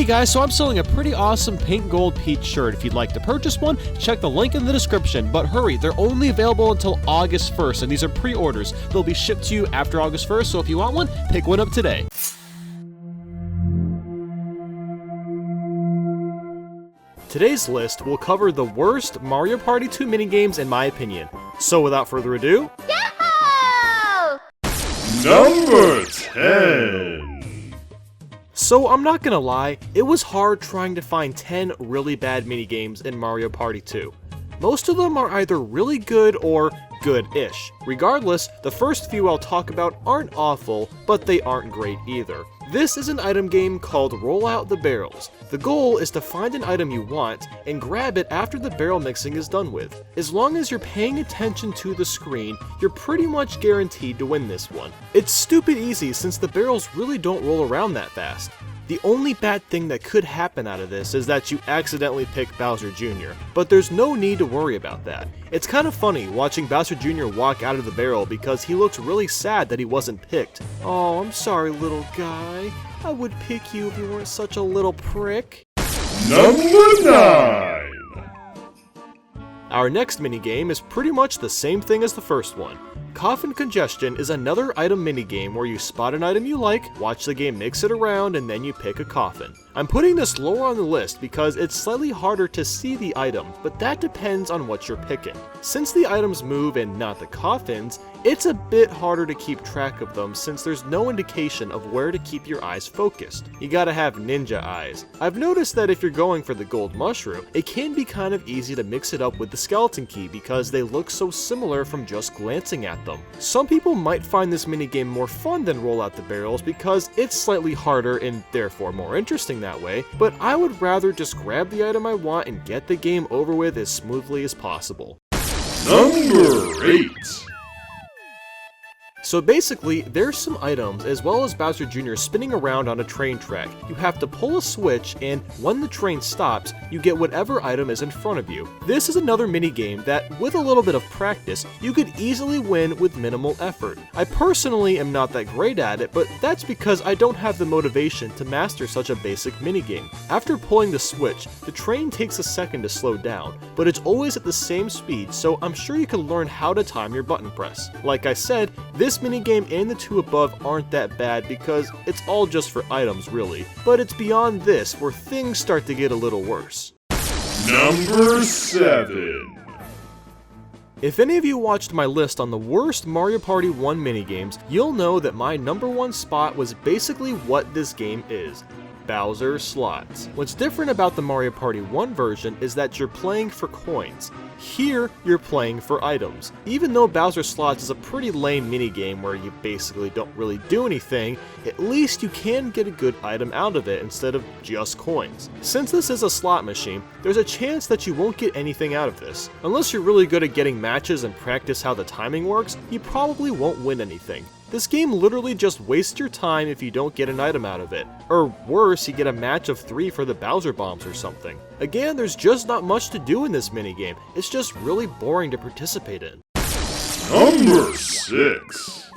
Hey guys, so I'm selling a pretty awesome pink gold Peach shirt. If you'd like to purchase one, check the link in the description. But hurry, they're only available until August 1st, and these are pre-orders. They'll be shipped to you after August 1st, so if you want one, pick one up today. Today's list will cover the worst Mario Party 2 minigames in my opinion. So without further ado... Yahoo! Number 10! So I'm not gonna lie, it was hard trying to find 10 really bad minigames in Mario Party 2. Most of them are either really good or good-ish. Regardless, the first few I'll talk about aren't awful, but they aren't great either. This is an item game called Roll Out the Barrels. The goal is to find an item you want and grab it after the barrel mixing is done with. As long as you're paying attention to the screen, you're pretty much guaranteed to win this one. It's stupid easy since the barrels really don't roll around that fast. The only bad thing that could happen out of this is that you accidentally pick Bowser Jr., but there's no need to worry about that. It's kind of funny watching Bowser Jr. walk out of the barrel because he looks really sad that he wasn't picked. Oh, I'm sorry, little guy. I would pick you if you weren't such a little prick. Number 9! Our next minigame is pretty much the same thing as the first one. Coffin Congestion is another item minigame where you spot an item you like, watch the game mix it around, and then you pick a coffin. I'm putting this lower on the list because it's slightly harder to see the item, but that depends on what you're picking. Since the items move and not the coffins, it's a bit harder to keep track of them since there's no indication of where to keep your eyes focused. You gotta have ninja eyes. I've noticed that if you're going for the gold mushroom, it can be kind of easy to mix it up with the skeleton key because they look so similar from just glancing at them. Some people might find this minigame more fun than Roll Out the Barrels because it's slightly harder and therefore more interesting that way, but I would rather just grab the item I want and get the game over with as smoothly as possible. Number 8! So basically, there's some items as well as Bowser Jr. spinning around on a train track. You have to pull a switch and when the train stops, you get whatever item is in front of you. This is another minigame that, with a little bit of practice, you could easily win with minimal effort. I personally am not that great at it, but that's because I don't have the motivation to master such a basic minigame. After pulling the switch, the train takes a second to slow down, but it's always at the same speed, so I'm sure you can learn how to time your button press. Like I said, this minigame and the two above aren't that bad because it's all just for items really, but it's beyond this where things start to get a little worse. Number 7! If any of you watched my list on the worst Mario Party 1 minigames, you'll know that my number 1 spot was basically what this game is. Bowser Slots. What's different about the Mario Party 1 version is that you're playing for coins. Here, you're playing for items. Even though Bowser Slots is a pretty lame minigame where you basically don't really do anything, at least you can get a good item out of it instead of just coins. Since this is a slot machine, there's a chance that you won't get anything out of this. Unless you're really good at getting matches and practice how the timing works, you probably won't win anything. This game literally just wastes your time if you don't get an item out of it. Or worse, you get a match of 3 for the Bowser Bombs or something. Again, there's just not much to do in this minigame. It's just really boring to participate in. Number 6!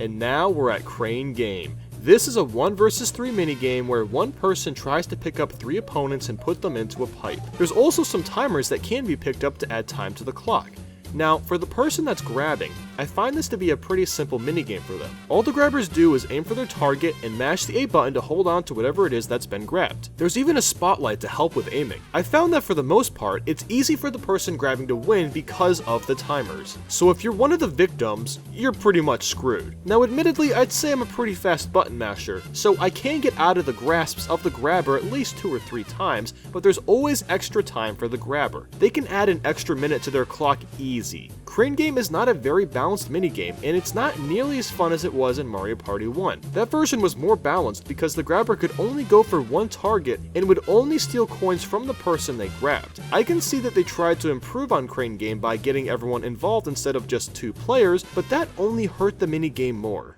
And now we're at Crane Game. This is a 1 vs 3 minigame where one person tries to pick up 3 opponents and put them into a pipe. There's also some timers that can be picked up to add time to the clock. Now, for the person that's grabbing, I find this to be a pretty simple minigame for them. All the grabbers do is aim for their target and mash the A button to hold on to whatever it is that's been grabbed. There's even a spotlight to help with aiming. I found that for the most part, it's easy for the person grabbing to win because of the timers. So if you're one of the victims, you're pretty much screwed. Now admittedly, I'd say I'm a pretty fast button masher, so I can get out of the grasps of the grabber at least 2 or 3 times, but there's always extra time for the grabber. They can add an extra minute to their clock easy. Crane Game is not a very balanced minigame, and it's not nearly as fun as it was in Mario Party 1. That version was more balanced because the grabber could only go for one target and would only steal coins from the person they grabbed. I can see that they tried to improve on Crane Game by getting everyone involved instead of just 2 players, but that only hurt the minigame more.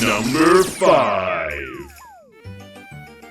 Number 5!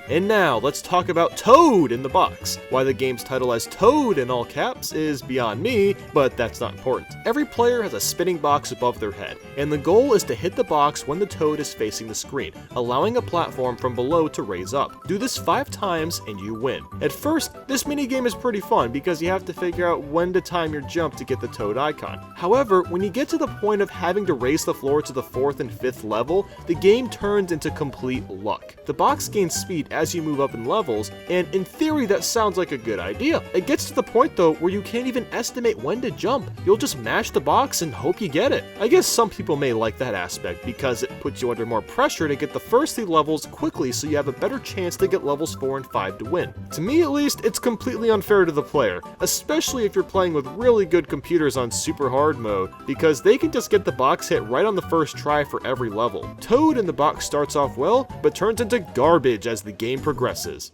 And now, let's talk about Toad in the box. Why the game's title has Toad in all caps is beyond me, but that's not important. Every player has a spinning box above their head, and the goal is to hit the box when the Toad is facing the screen, allowing a platform from below to raise up. Do this 5 times and you win. At first, this minigame is pretty fun because you have to figure out when to time your jump to get the Toad icon. However, when you get to the point of having to raise the floor to the 4th and 5th level, the game turns into complete luck. The box gains speed as you move up in levels, and in theory that sounds like a good idea. It gets to the point though where you can't even estimate when to jump. You'll just mash the box and hope you get it. I guess some people may like that aspect because it puts you under more pressure to get the first 3 levels quickly so you have a better chance to get levels 4 and 5 to win. To me at least, it's completely unfair to the player, especially if you're playing with really good computers on super hard mode, because they can just get the box hit right on the first try for every level. Toad in the box starts off well, but turns into garbage as the game progresses.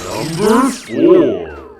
Number 4.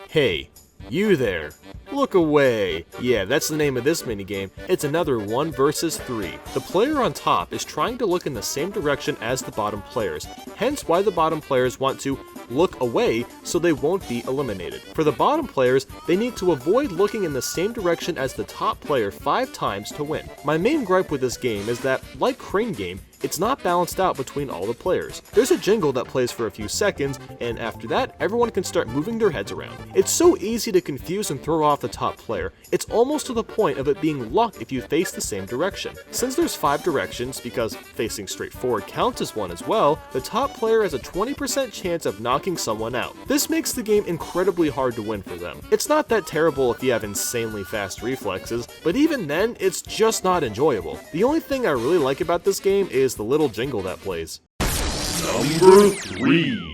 Hey, you there. Look away. Yeah, that's the name of this minigame. It's another 1 versus 3. The player on top is trying to look in the same direction as the bottom players, hence why the bottom players want to look away so they won't be eliminated. For the bottom players, they need to avoid looking in the same direction as the top player 5 times to win. My main gripe with this game is that, like Crane Game, it's not balanced out between all the players. There's a jingle that plays for a few seconds, and after that, everyone can start moving their heads around. It's so easy to confuse and throw off the top player, it's almost to the point of it being luck if you face the same direction. Since there's 5 directions, because facing straight forward counts as one as well, the top player has a 20% chance of knocking someone out. This makes the game incredibly hard to win for them. It's not that terrible if you have insanely fast reflexes, but even then, it's just not enjoyable. The only thing I really like about this game is the little jingle that plays. Number 3.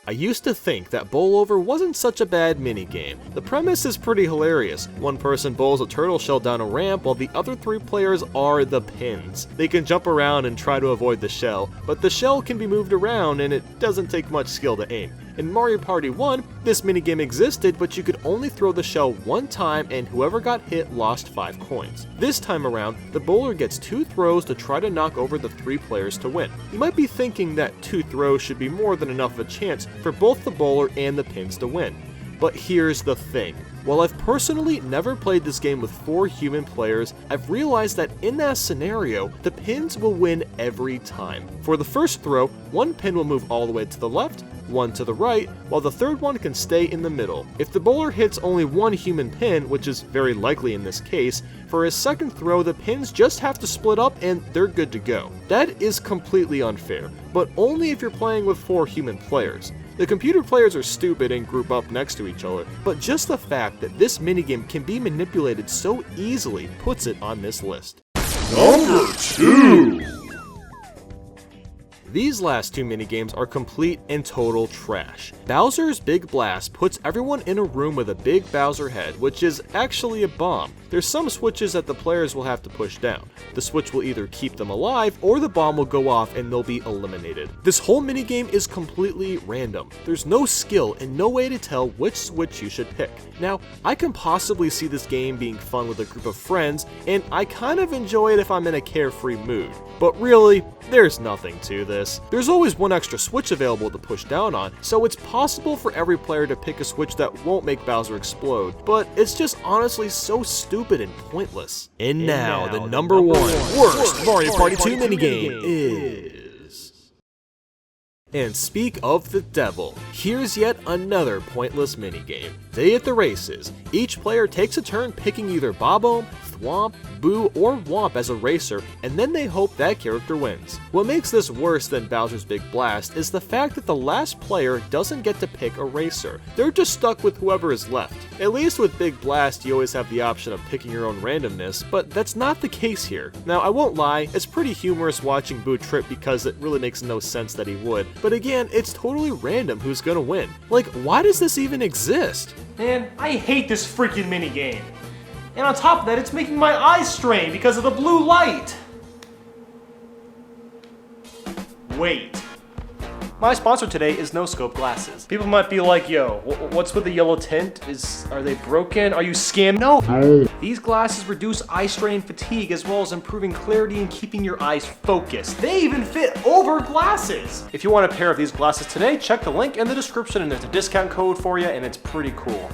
I used to think that bowl over wasn't such a bad minigame. The premise is pretty hilarious. One person bowls a turtle shell down a ramp while the other 3 players are the pins. They can jump around and try to avoid the shell, but the shell can be moved around and it doesn't take much skill to aim. In Mario Party 1, this minigame existed, but you could only throw the shell 1 time and whoever got hit lost 5 coins. This time around, the bowler gets 2 throws to try to knock over the 3 players to win. You might be thinking that 2 throws should be more than enough of a chance for both the bowler and the pins to win. But here's the thing. While I've personally never played this game with 4 human players, I've realized that in that scenario, the pins will win every time. For the first throw, 1 pin will move all the way to the left, 1 to the right, while the 3rd one can stay in the middle. If the bowler hits only 1 human pin, which is very likely in this case, for his second throw the pins just have to split up and they're good to go. That is completely unfair, but only if you're playing with 4 human players. The computer players are stupid and group up next to each other, but just the fact that this minigame can be manipulated so easily puts it on this list. Number 2. These last 2 minigames are complete and total trash. Bowser's Big Blast puts everyone in a room with a big Bowser head, which is actually a bomb. There's some switches that the players will have to push down. The switch will either keep them alive, or the bomb will go off and they'll be eliminated. This whole minigame is completely random. There's no skill and no way to tell which switch you should pick. Now, I can possibly see this game being fun with a group of friends, and I kind of enjoy it if I'm in a carefree mood. But really, there's nothing to this. There's always 1 extra switch available to push down on, so it's possible for every player to pick a switch that won't make Bowser explode, but it's just honestly so stupid and pointless. And now, the number 1 worst Mario Party 2 minigame is... And speak of the devil, here's yet another pointless minigame. Day at the races. Each player takes a turn picking either Bob-omb, Thwomp, Boo, or Womp as a racer, and then they hope that character wins. What makes this worse than Bowser's Big Blast is the fact that the last player doesn't get to pick a racer. They're just stuck with whoever is left. At least with Big Blast, you always have the option of picking your own randomness, but that's not the case here. Now, I won't lie, it's pretty humorous watching Boo trip because it really makes no sense that he would, but again, it's totally random who's gonna win. Like, why does this even exist? Man, I hate this freaking minigame. And on top of that, it's making my eyes strain because of the blue light. Wait. My sponsor today is No Scope Glasses. People might be like, yo, what's with the yellow tint? Are they broken? Are you scammed? No. These glasses reduce eye strain and fatigue as well as improving clarity and keeping your eyes focused. They even fit over glasses. If you want a pair of these glasses today, check the link in the description and there's a discount code for you and it's pretty cool.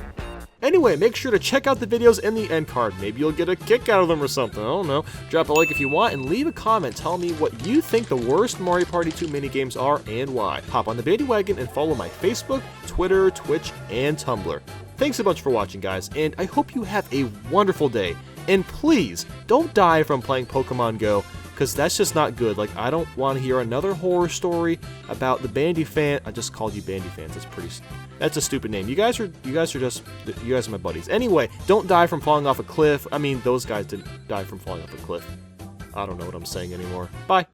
Anyway, make sure to check out the videos in the end card. Maybe you'll get a kick out of them or something. I don't know. Drop a like if you want and leave a comment telling me what you think the worst Mario Party 2 minigames are and why. Hop on the bandwagon and follow my Facebook, Twitter, Twitch, and Tumblr. Thanks a bunch for watching, guys, and I hope you have a wonderful day. And please, don't die from playing Pokemon Go, because that's just not good. Like, I don't want to hear another horror story about the Bandy fan. I just called you Bandy fans. That's a stupid name. You guys are my buddies. Anyway, don't die from falling off a cliff. I mean, those guys didn't die from falling off a cliff. I don't know what I'm saying anymore. Bye.